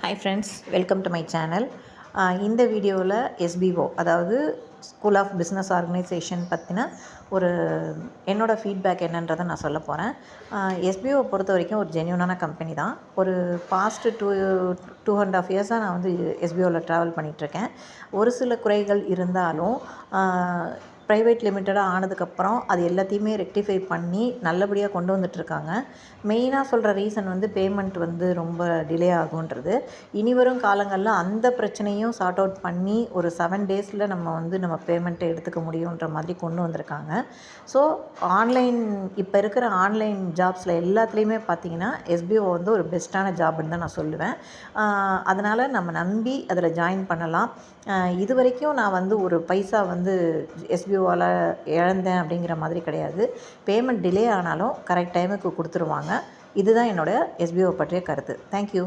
Hi friends, welcome to my channel. இந்த வீடியோவில் SPO அதாவது ஸ்கூல் ஆஃப் பிஸ்னஸ் ஆர்கனைசேஷன் பற்றின ஒரு என்னோடய ஃபீட்பேக் என்னன்றதை நான் சொல்ல போகிறேன். எஸ்பிஓ பொறுத்த வரைக்கும் ஒரு ஜென்யூனான கம்பெனி தான். ஒரு பாஸ்ட்டு 2.5 இயர்ஸாக நான் வந்து எஸ்பிஓவில் ட்ராவல் பண்ணிகிட்ருக்கேன். ஒரு சில குறைகள் இருந்தாலும் ப்ரைவேட் லிமிட்டடாக ஆனதுக்கப்புறம் அது எல்லாத்தையுமே ரெக்டிஃபை பண்ணி நல்லபடியாக கொண்டு வந்துட்டுருக்காங்க. மெயினாக சொல்கிற ரீசன் வந்து பேமெண்ட் வந்து ரொம்ப டிலே ஆகுன்றது. இனிவரும் காலங்களில் அந்த பிரச்சனையும் சார்ட் அவுட் பண்ணி ஒரு 7 டேஸில் நம்ம பேமெண்ட்டை எடுத்துக்க முடியுன்ற மாதிரி கொண்டு வந்திருக்காங்க. ஸோ இப்போ இருக்கிற ஆன்லைன் ஜாப்ஸில் எல்லாத்துலேயுமே பார்த்திங்கன்னா எஸ்பிஓ வந்து ஒரு பெஸ்ட்டான ஜாப்னு தான் நான் சொல்லுவேன். அதனால் நம்ம நம்பி அதில் ஜாயின் பண்ணலாம். இது வரைக்கும் நான் வந்து ஒரு பைசா வந்து எஸ்பிஓவால் இழந்தேன் அப்படிங்கிற மாதிரி கிடையாது. பேமெண்ட் டிலே ஆனாலும் கரெக்ட் டைமுக்கு கொடுத்துருவாங்க. இதுதான் என்னோடய எஸ்பிஓ பற்றிய கருத்து. தேங்க்யூ.